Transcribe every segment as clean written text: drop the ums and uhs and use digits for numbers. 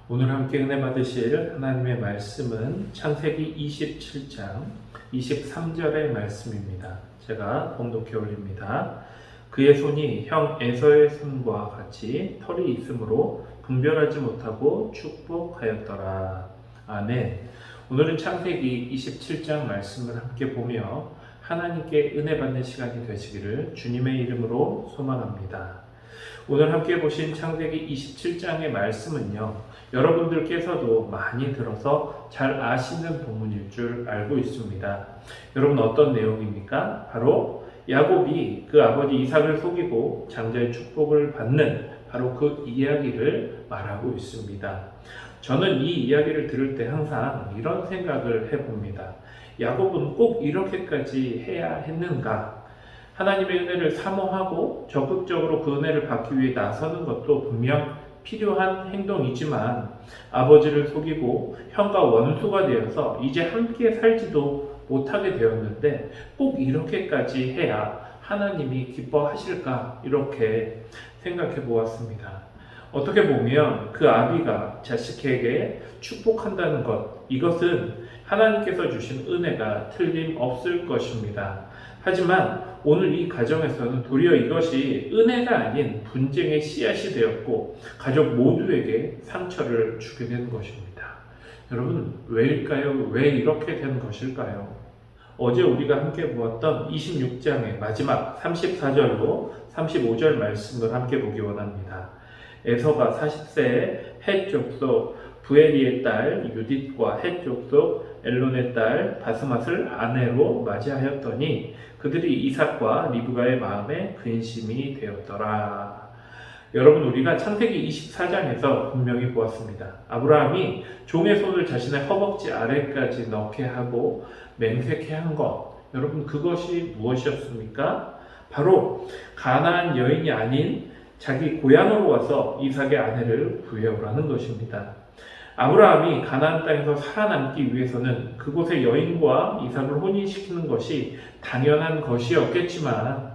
오늘 함께 은혜 받으실 하나님의 말씀은 창세기 27장 23절의 말씀입니다. 제가 봉독해 올립니다. 그의 손이 형 에서의 손과 같이 털이 있으므로 분별하지 못하고 축복하였더라. 아멘. 오늘은 창세기 27장 말씀을 함께 보며 하나님께 은혜 받는 시간이 되시기를 주님의 이름으로 소망합니다. 오늘 함께 보신 창세기 27장의 말씀은요, 여러분들께서도 많이 들어서 잘 아시는 본문일 줄 알고 있습니다. 여러분, 어떤 내용입니까? 바로 야곱이 그 아버지 이삭을 속이고 장자의 축복을 받는 바로 그 이야기를 말하고 있습니다. 저는 이 이야기를 들을 때 항상 이런 생각을 해봅니다. 야곱은 꼭 이렇게까지 해야 했는가? 하나님의 은혜를 사모하고 적극적으로 그 은혜를 받기 위해 나서는 것도 분명 필요한 행동이지만 아버지를 속이고 형과 원수가 되어서 이제 함께 살지도 못하게 되었는데 꼭 이렇게까지 해야 하나님이 기뻐하실까? 이렇게 생각해 보았습니다. 어떻게 보면 그 아비가 자식에게 축복한다는 것, 이것은 하나님께서 주신 은혜가 틀림없을 것입니다. 하지만 오늘 이 가정에서는 도리어 이것이 은혜가 아닌 분쟁의 씨앗이 되었고 가족 모두에게 상처를 주게 된 것입니다. 여러분, 왜일까요? 왜 이렇게 된 것일까요? 어제 우리가 함께 보았던 26장의 마지막 34절로 35절 말씀을 함께 보기 원합니다. 에서가 40세에 헷 족속 부에리의 딸 유딧과 헷 족속 엘론의 딸 바스맛을 아내로 맞이하였더니 그들이 이삭과 리브가의 마음에 근심이 되었더라. 여러분, 우리가 창세기 24장에서 분명히 보았습니다. 아브라함이 종의 손을 자신의 허벅지 아래까지 넣게 하고 맹세케 한 것, 여러분, 그것이 무엇이었습니까? 바로 가나안 여인이 아닌 자기 고향으로 와서 이삭의 아내를 구해오라는 것입니다. 아브라함이 가나안 땅에서 살아남기 위해서는 그곳의 여인과 이삭을 혼인시키는 것이 당연한 것이었겠지만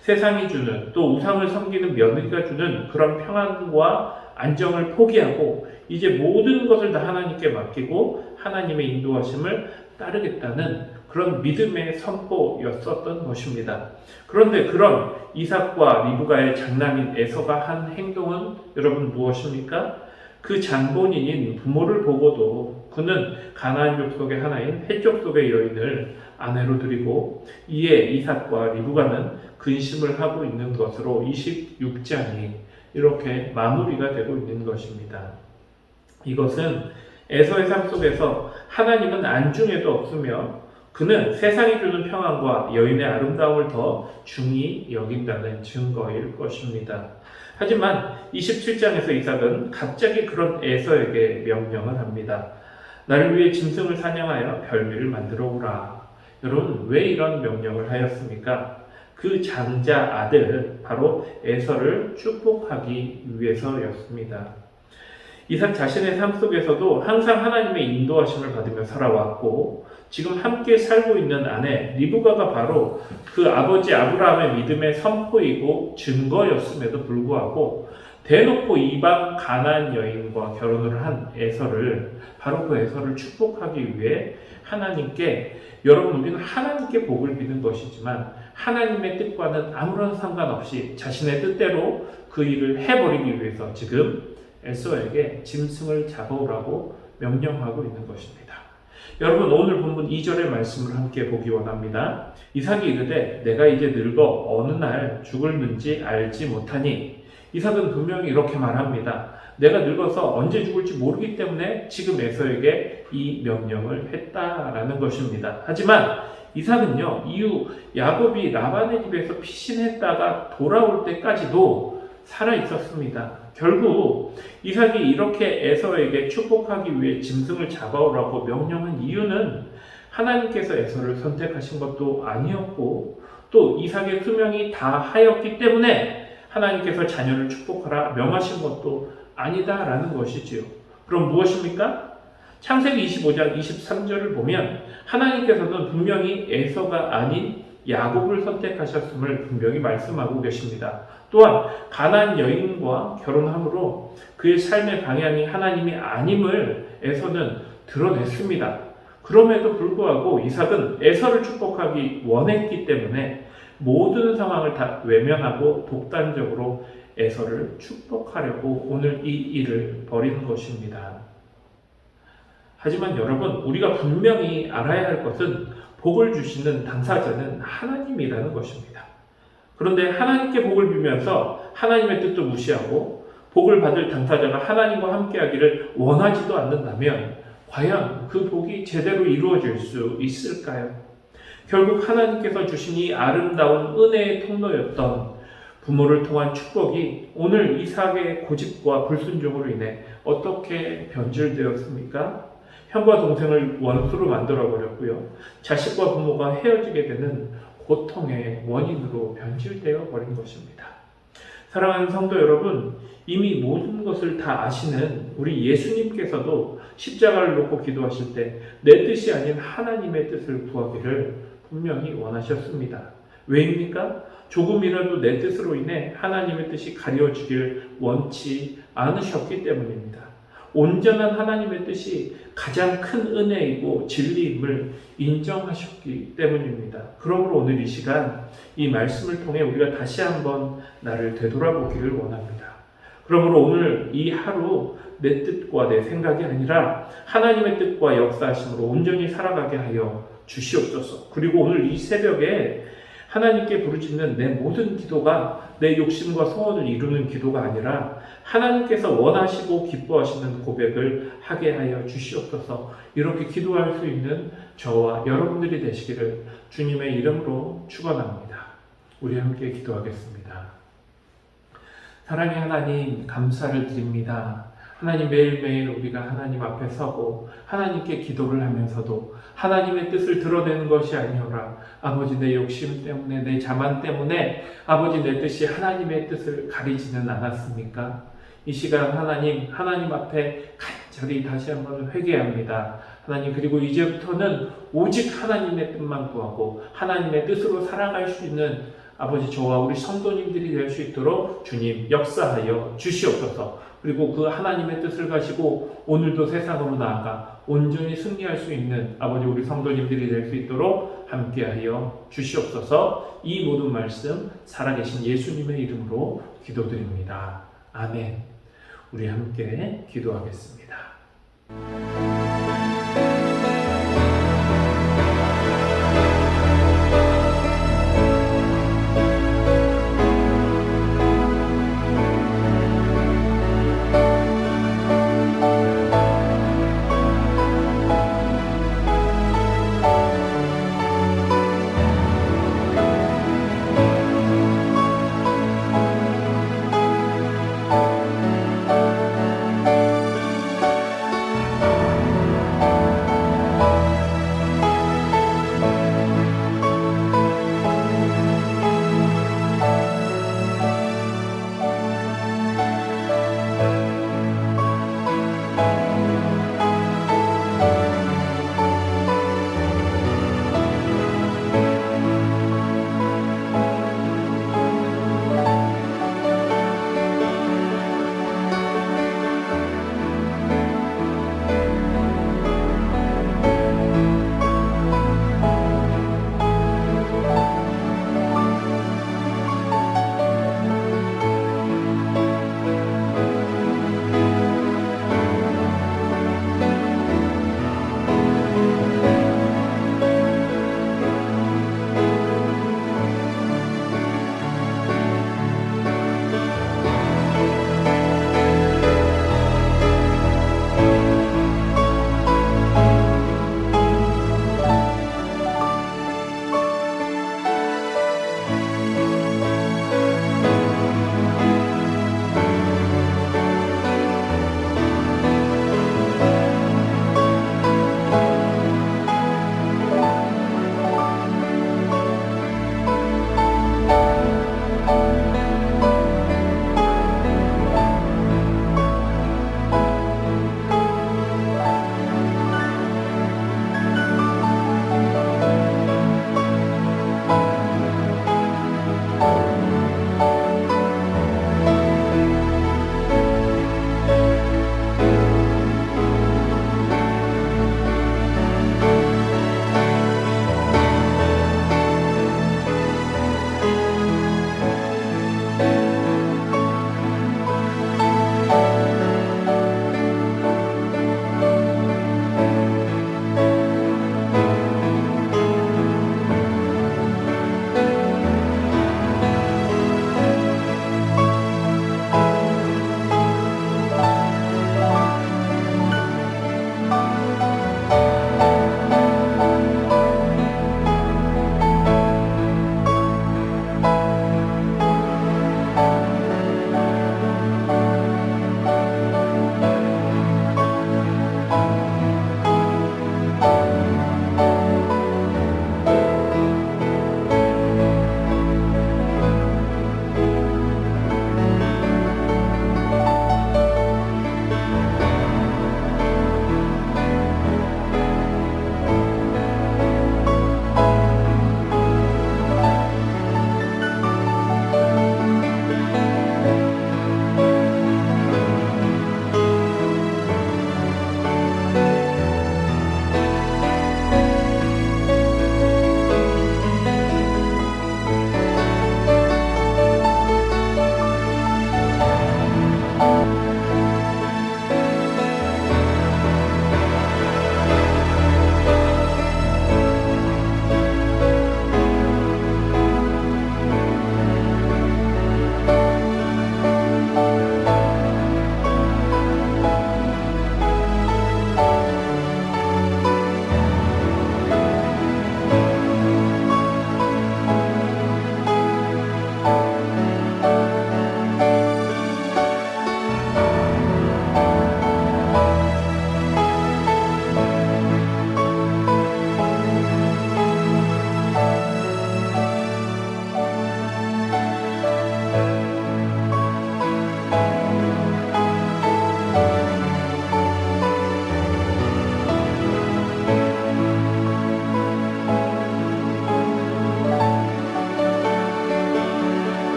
세상이 주는, 또 우상을 섬기는 며느리가 주는 그런 평안과 안정을 포기하고 이제 모든 것을 다 하나님께 맡기고 하나님의 인도하심을 따르겠다는 그런 믿음의 선포였었던 것입니다. 그런데 그런 이삭과 리브가의 장남인 에서가 한 행동은 여러분 무엇입니까? 그 장본인인 부모를 보고도 그는 가나안 족속의 하나인 헷 족속의 여인을 아내로 들이고 이에 이삭과 리브가는 근심을 하고 있는 것으로 26장이 이렇게 마무리가 되고 있는 것입니다. 이것은 에서의 삶 속에서 하나님은 안중에도 없으며 그는 세상이 주는 평안과 여인의 아름다움을 더 중히 여긴다는 증거일 것입니다. 하지만 27장에서 이삭은 갑자기 그런 에서에게 명령을 합니다. 나를 위해 짐승을 사냥하여 별미를 만들어 오라. 여러분, 왜 이런 명령을 하였습니까? 그 장자 아들, 바로 에서를 축복하기 위해서였습니다. 이삭 자신의 삶 속에서도 항상 하나님의 인도하심을 받으며 살아왔고 지금 함께 살고 있는 아내 리브가가 바로 그 아버지 아브라함의 믿음의 선포이고 증거였음에도 불구하고 대놓고 이방 가나안 여인과 결혼을 한 에서를, 바로 그 에서를 축복하기 위해 하나님께, 여러분, 우리는 하나님께 복을 비는 것이지만 하나님의 뜻과는 아무런 상관없이 자신의 뜻대로 그 일을 해버리기 위해서 지금 에서에게 짐승을 잡아오라고 명령하고 있는 것입니다. 여러분, 오늘 본문 2절의 말씀을 함께 보기 원합니다. 이삭이 이르되 내가 이제 늙어 어느 날 죽을는지 알지 못하니, 이삭은 분명히 이렇게 말합니다. 내가 늙어서 언제 죽을지 모르기 때문에 지금 에서에게 이 명령을 했다라는 것입니다. 하지만 이삭은요, 이후 야곱이 라반의 집에서 피신했다가 돌아올 때까지도 살아 있었습니다. 결국 이삭이 이렇게 에서에게 축복하기 위해 짐승을 잡아오라고 명령한 이유는 하나님께서 에서를 선택하신 것도 아니었고 또 이삭의 수명이 다 하였기 때문에 하나님께서 자녀를 축복하라 명하신 것도 아니다라는 것이지요. 그럼 무엇입니까? 창세기 25장 23절을 보면 하나님께서는 분명히 에서가 아닌 야곱을 선택하셨음을 분명히 말씀하고 계십니다. 또한 가나안 여인과 결혼함으로 그의 삶의 방향이 하나님이 아님을 에서는 드러냈습니다. 그럼에도 불구하고 이삭은 에서를 축복하기 원했기 때문에 모든 상황을 다 외면하고 독단적으로 에서를 축복하려고 오늘 이 일을 벌이는 것입니다. 하지만 여러분, 우리가 분명히 알아야 할 것은 복을 주시는 당사자는 하나님이라는 것입니다. 그런데 하나님께 복을 빌면서 하나님의 뜻도 무시하고 복을 받을 당사자가 하나님과 함께하기를 원하지도 않는다면 과연 그 복이 제대로 이루어질 수 있을까요? 결국 하나님께서 주신 이 아름다운 은혜의 통로였던 부모를 통한 축복이 오늘 이삭의 고집과 불순종으로 인해 어떻게 변질되었습니까? 형과 동생을 원수로 만들어버렸고요. 자식과 부모가 헤어지게 되는 고통의 원인으로 변질되어 버린 것입니다. 사랑하는 성도 여러분, 이미 모든 것을 다 아시는 우리 예수님께서도 십자가를 놓고 기도하실 때 내 뜻이 아닌 하나님의 뜻을 구하기를 분명히 원하셨습니다. 왜입니까? 조금이라도 내 뜻으로 인해 하나님의 뜻이 가려지길 원치 않으셨기 때문입니다. 온전한 하나님의 뜻이 가장 큰 은혜이고 진리임을 인정하셨기 때문입니다. 그러므로 오늘 이 시간 이 말씀을 통해 우리가 다시 한번 나를 되돌아보기를 원합니다. 그러므로 오늘 이 하루 내 뜻과 내 생각이 아니라 하나님의 뜻과 역사하심으로 온전히 살아가게 하여 주시옵소서. 그리고 오늘 이 새벽에 하나님께 부르짖는 내 모든 기도가 내 욕심과 소원을 이루는 기도가 아니라 하나님께서 원하시고 기뻐하시는 고백을 하게 하여 주시옵소서. 이렇게 기도할 수 있는 저와 여러분들이 되시기를 주님의 이름으로 축원합니다. 우리 함께 기도하겠습니다. 사랑의 하나님, 감사를 드립니다. 하나님, 매일매일 우리가 하나님 앞에 서고 하나님께 기도를 하면서도 하나님의 뜻을 드러내는 것이 아니오라. 아버지, 내 욕심 때문에, 내 자만 때문에 아버지 내 뜻이 하나님의 뜻을 가리지는 않았습니까? 이 시간 하나님 앞에 간절히 다시 한번 회개합니다. 하나님, 그리고 이제부터는 오직 하나님의 뜻만 구하고 하나님의 뜻으로 살아갈 수 있는 아버지, 저와 우리 성도님들이 될 수 있도록 주님 역사하여 주시옵소서. 그리고 그 하나님의 뜻을 가지고 오늘도 세상으로 나아가 온전히 승리할 수 있는 아버지, 우리 성도님들이 될 수 있도록 함께하여 주시옵소서. 이 모든 말씀 살아계신 예수님의 이름으로 기도드립니다. 아멘. 우리 함께 기도하겠습니다.